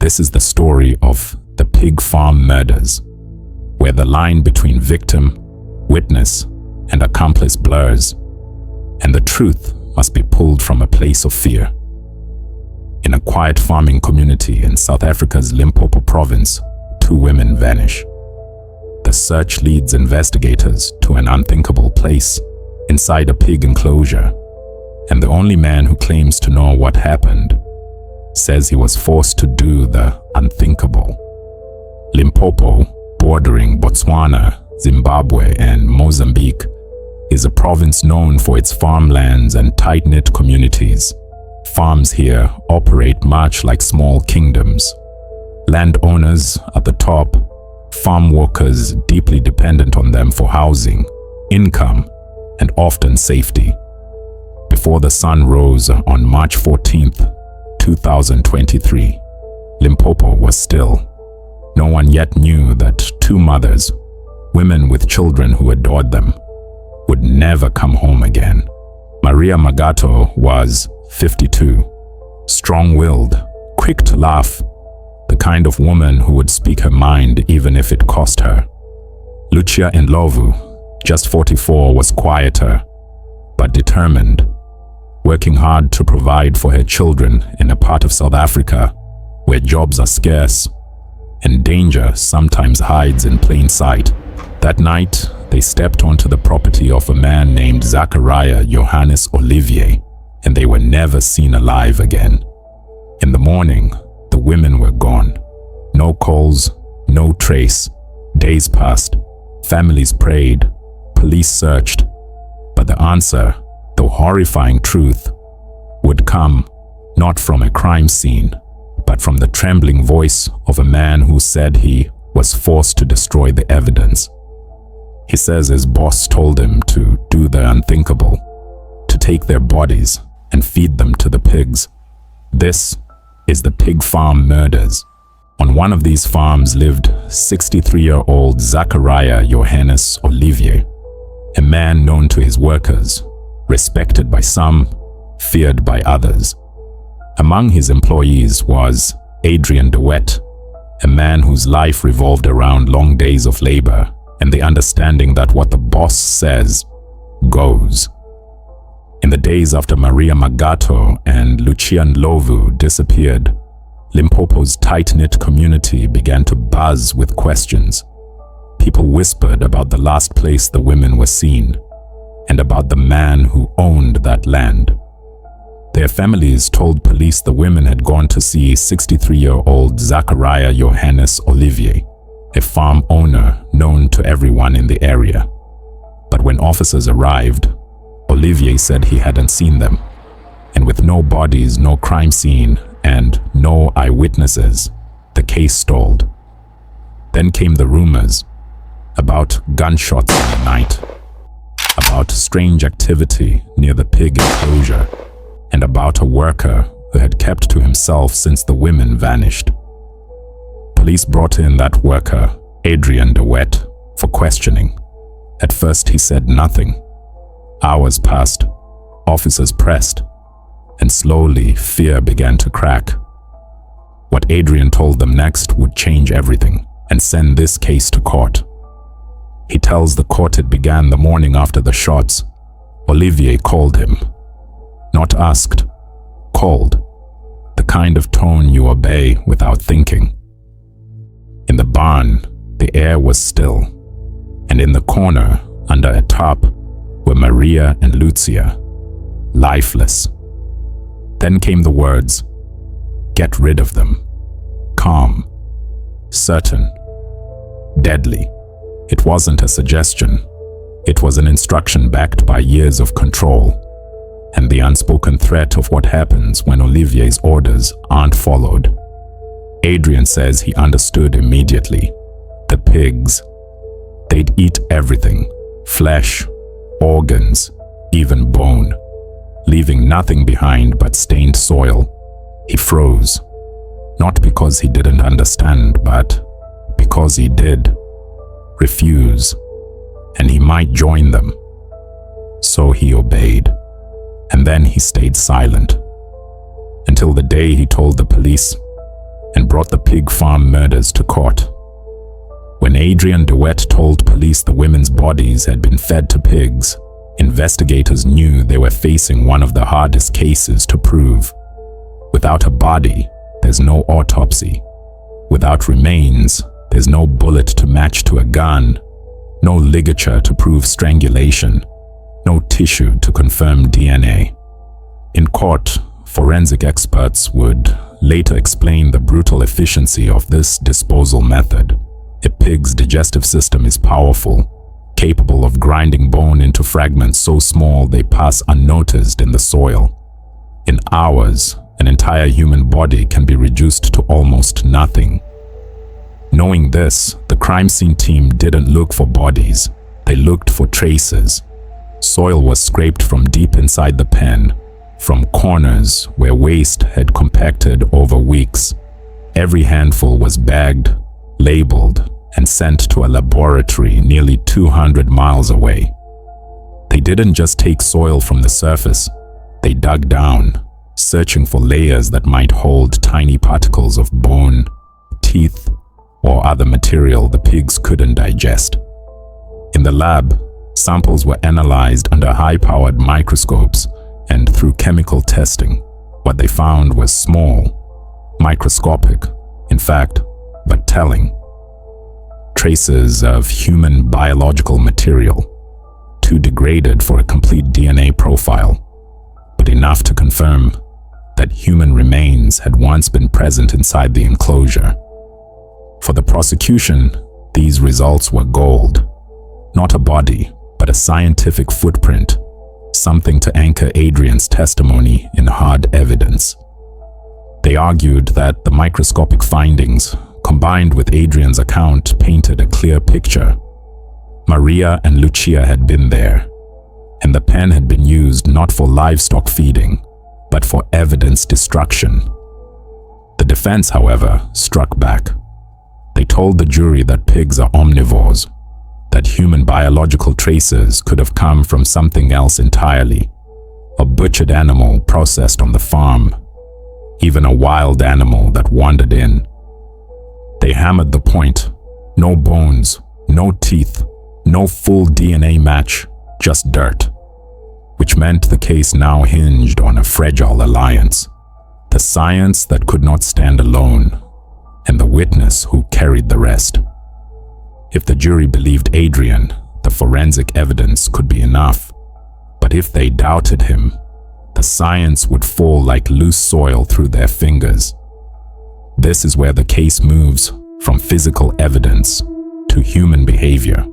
This is the story of the pig farm murders, where the line between victim, witness, and accomplice blurs, and the truth must be pulled from a place of fear. In a quiet farming community in South Africa's Limpopo province, 2 women vanish. The search leads investigators to an unthinkable place inside a pig enclosure, and the only man who claims to know what happened says he was forced to do the unthinkable. Limpopo, bordering Botswana, Zimbabwe, and Mozambique, is a province known for its farmlands and tight-knit communities. Farms here operate much like small kingdoms. Landowners at the top, farm workers deeply dependent on them for housing, income, and often safety. Before the sun rose on March 14th, 2023, Limpopo was still. No one yet knew that 2 mothers, women with children who adored them, would never come home again. Maria Magato was 52, strong-willed, quick to laugh, the kind of woman who would speak her mind even if it cost her. Lucia Ndlovu, just 44, was quieter, but determined, working hard to provide for her children in a part of South Africa where jobs are scarce and danger sometimes hides in plain sight. That night, they stepped onto the property of a man named Zachariah Johannes Olivier, and they were never seen alive again. In the morning, the women were gone. No calls, no trace. Days passed. Families prayed. Police searched. But the answer, the horrifying truth, would come not from a crime scene, but from the trembling voice of a man who said he was forced to destroy the evidence. He says his boss told him to do the unthinkable, to take their bodies and feed them to the pigs. This is the pig farm murders. On one of these farms lived 63-year-old Zachariah Johannes Olivier, a man known to his workers, respected by some, feared by others. Among his employees was Adrian de Wet, a man whose life revolved around long days of labor and the understanding that what the boss says goes. In the days after Maria Magato and Lucia Ndlovu disappeared, Limpopo's tight-knit community began to buzz with questions. People whispered about the last place the women were seen, and about the man who owned that land. Their families told police the women had gone to see 63-year-old Zachariah Johannes Olivier, a farm owner known to everyone in the area. But when officers arrived, Olivier said he hadn't seen them, and with no bodies, no crime scene, and no eyewitnesses, the case stalled. Then came the rumors about gunshots in the night, about strange activity near the pig enclosure, and about a worker who had kept to himself since the women vanished. Police brought in that worker, Adrian de Wet, for questioning. At first he said nothing. Hours passed, officers pressed, and slowly fear began to crack. What Adrian told them next would change everything and send this case to court. He tells the court it began the morning after the shots. Olivier called him. Not asked, called. The kind of tone you obey without thinking. In the barn, the air was still, and in the corner, under a tarp, were Maria and Lucia, lifeless. Then came the words, "Get rid of them." Calm, certain, deadly. It wasn't a suggestion. It was an instruction backed by years of control, and the unspoken threat of what happens when Olivier's orders aren't followed. Adrian says he understood immediately. The pigs. They'd eat everything, flesh, organs, even bone, leaving nothing behind but stained soil. He froze, not because he didn't understand, but because he did. Refuse, and he might join them. So he obeyed, and then he stayed silent, until the day he told the police and brought the pig farm murders to court. When Adrian DeWitt told police the women's bodies had been fed to pigs, investigators knew they were facing one of the hardest cases to prove. Without a body, there's no autopsy. Without remains, there's no bullet to match to a gun, no ligature to prove strangulation, no tissue to confirm DNA. In court, forensic experts would later explain the brutal efficiency of this disposal method. A pig's digestive system is powerful, capable of grinding bone into fragments so small they pass unnoticed in the soil. In hours, an entire human body can be reduced to almost nothing. Knowing this, the crime scene team didn't look for bodies, they looked for traces. Soil was scraped from deep inside the pen, from corners where waste had compacted over weeks. Every handful was bagged, labeled, and sent to a laboratory nearly 200 miles away. They didn't just take soil from the surface, they dug down, searching for layers that might hold tiny particles of bone, teeth, or other material the pigs couldn't digest. In the lab, samples were analyzed under high-powered microscopes and through chemical testing. What they found was small, microscopic, in fact, but telling. Traces of human biological material, too degraded for a complete DNA profile, but enough to confirm that human remains had once been present inside the enclosure. For the prosecution, these results were gold. Not a body, but a scientific footprint, something to anchor Adrian's testimony in hard evidence. They argued that the microscopic findings, combined with Adrian's account, painted a clear picture. Maria and Lucia had been there, and the pen had been used not for livestock feeding, but for evidence destruction. The defense, however, struck back. They told the jury that pigs are omnivores, that human biological traces could have come from something else entirely, a butchered animal processed on the farm, even a wild animal that wandered in. They hammered the point: no bones, no teeth, no full DNA match, just dirt, which meant the case now hinged on a fragile alliance, the science that could not stand alone, and the witness who carried the rest. If the jury believed Adrian, the forensic evidence could be enough, but if they doubted him, the science would fall like loose soil through their fingers. This is where the case moves from physical evidence to human behavior,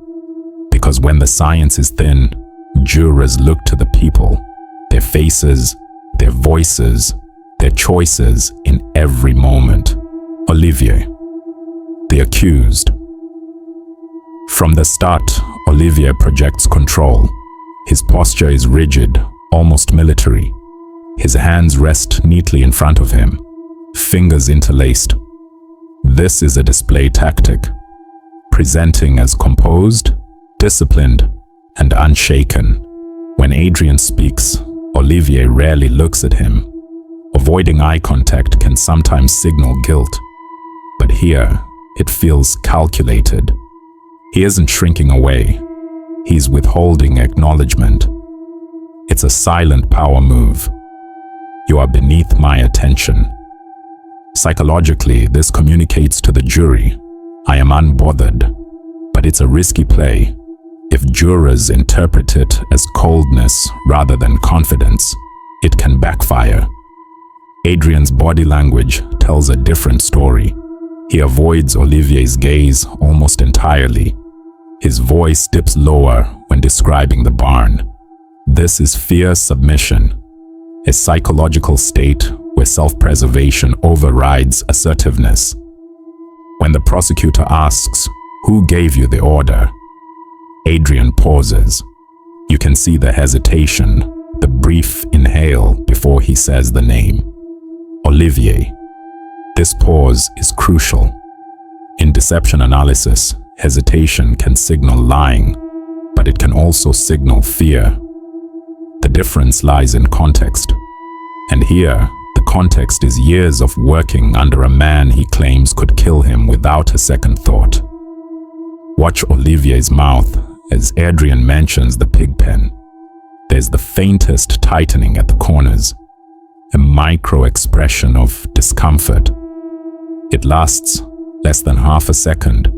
because when the science is thin, jurors look to the people, their faces, their voices, their choices in every moment. Olivier, the accused. From the start, Olivier projects control. His posture is rigid, almost military. His hands rest neatly in front of him, fingers interlaced. This is a display tactic, presenting as composed, disciplined, and unshaken. When Adrian speaks, Olivier rarely looks at him. Avoiding eye contact can sometimes signal guilt, but here it feels calculated. He isn't shrinking away, he's withholding acknowledgement. It's a silent power move. You are beneath my attention. Psychologically, this communicates to the jury, I am unbothered, but it's a risky play. If jurors interpret it as coldness rather than confidence, it can backfire. Adrian's body language tells a different story. He avoids Olivier's gaze almost entirely. His voice dips lower when describing the barn. This is fierce submission, a psychological state where self-preservation overrides assertiveness. When the prosecutor asks, "Who gave you the order?" Adrian pauses. You can see the hesitation, the brief inhale before he says the name. Olivier. This pause is crucial. In deception analysis, hesitation can signal lying, but it can also signal fear. The difference lies in context. And here, the context is years of working under a man he claims could kill him without a second thought. Watch Olivier's mouth as Adrian mentions the pig pen. There's the faintest tightening at the corners, a micro expression of discomfort. It lasts less than half a second.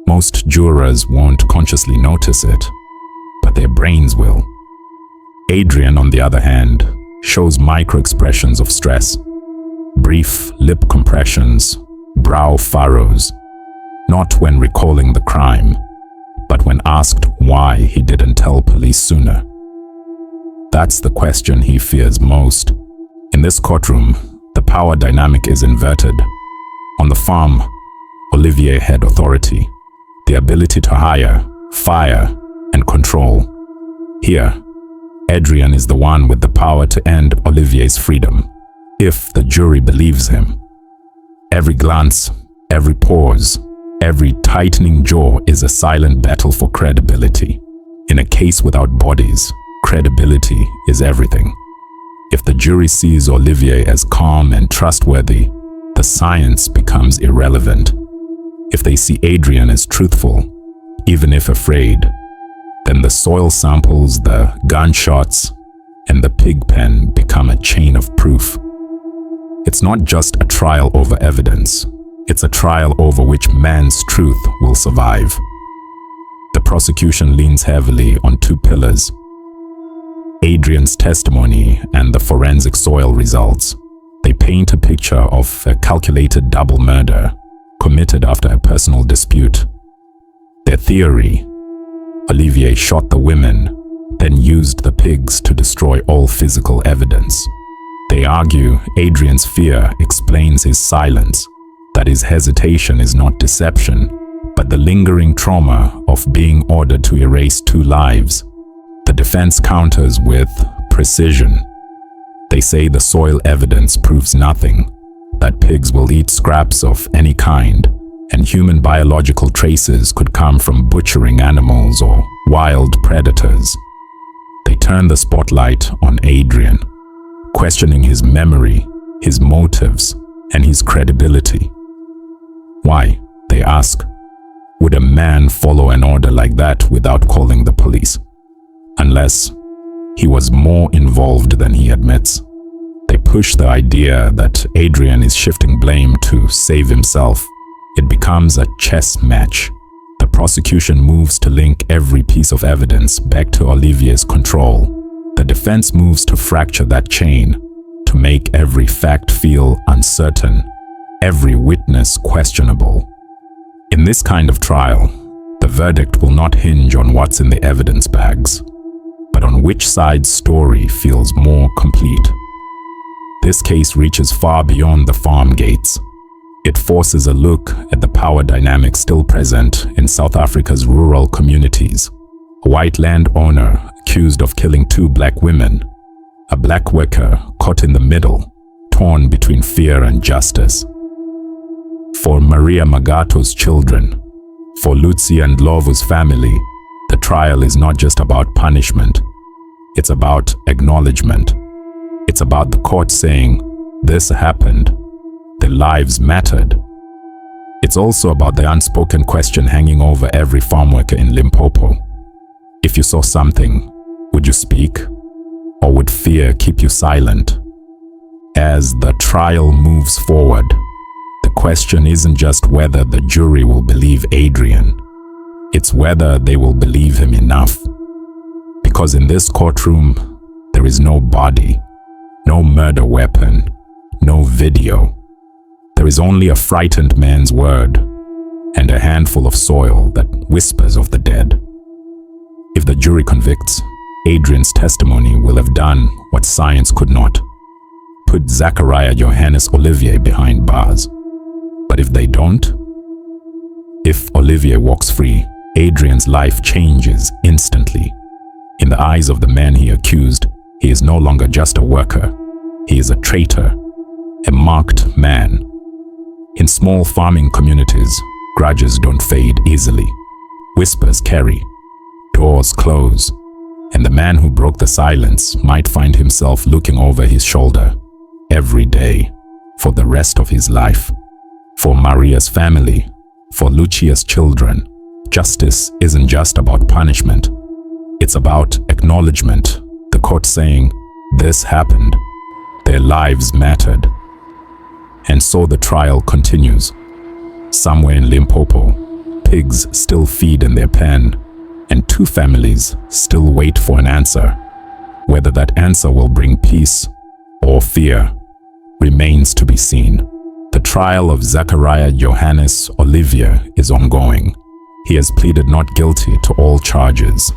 Most jurors won't consciously notice it, but their brains will. Adrian, on the other hand, shows micro expressions of stress, brief lip compressions, brow furrows, not when recalling the crime, but when asked why he didn't tell police sooner. That's the question he fears most. In this courtroom, the power dynamic is inverted. On the farm, Olivier had authority, the ability to hire, fire, and control. Here, Adrian is the one with the power to end Olivier's freedom, if the jury believes him. Every glance, every pause, every tightening jaw is a silent battle for credibility. In a case without bodies, credibility is everything. If the jury sees Olivier as calm and trustworthy, the science becomes irrelevant. If they see Adrian as truthful, even if afraid, then the soil samples, the gunshots, and the pig pen become a chain of proof. It's not just a trial over evidence. It's a trial over which man's truth will survive. The prosecution leans heavily on two pillars: Adrian's testimony and the forensic soil results. They paint a picture of a calculated double murder committed after a personal dispute. Their theory: Olivier shot the women, then used the pigs to destroy all physical evidence. They argue Adrian's fear explains his silence, that his hesitation is not deception, but the lingering trauma of being ordered to erase two lives. The defense counters with precision. They say the soil evidence proves nothing, that pigs will eat scraps of any kind, and human biological traces could come from butchering animals or wild predators. They turn the spotlight on Adrian, questioning his memory, his motives, and his credibility. Why, they ask, would a man follow an order like that without calling the police? Unless he was more involved than he admits. They push the idea that Adrian is shifting blame to save himself. It becomes a chess match. The prosecution moves to link every piece of evidence back to Olivier's control. The defense moves to fracture that chain, to make every fact feel uncertain, every witness questionable. In this kind of trial, the verdict will not hinge on what's in the evidence bags, but on which side's story feels more complete. This case reaches far beyond the farm gates. It forces a look at the power dynamic still present in South Africa's rural communities. A white landowner accused of killing two black women. A black worker caught in the middle, torn between fear and justice. For Maria Magato's children, for Lucy and Lovo's family, the trial is not just about punishment. It's about acknowledgement. It's about the court saying, this happened. Their lives mattered. It's also about the unspoken question hanging over every farm worker in Limpopo. If you saw something, would you speak? Or would fear keep you silent? As the trial moves forward, the question isn't just whether the jury will believe Adrian. It's whether they will believe him enough. Because in this courtroom, there is no body, no murder weapon, no video. There is only a frightened man's word and a handful of soil that whispers of the dead. If the jury convicts, Adrian's testimony will have done what science could not: put Zachariah Johannes Olivier behind bars. But if they don't, if Olivier walks free, Adrian's life changes instantly. In the eyes of the man he accused, he is no longer just a worker. He is a traitor, a marked man. In small farming communities, grudges don't fade easily. Whispers carry, doors close, and the man who broke the silence might find himself looking over his shoulder every day, for the rest of his life. For Maria's family, for Lucia's children, justice isn't just about punishment. It's about acknowledgement, the court saying, this happened. Their lives mattered. And so the trial continues. Somewhere in Limpopo, pigs still feed in their pen, and two families still wait for an answer. Whether that answer will bring peace or fear remains to be seen. The trial of Zachariah Johannes Olivier is ongoing. He has pleaded not guilty to all charges,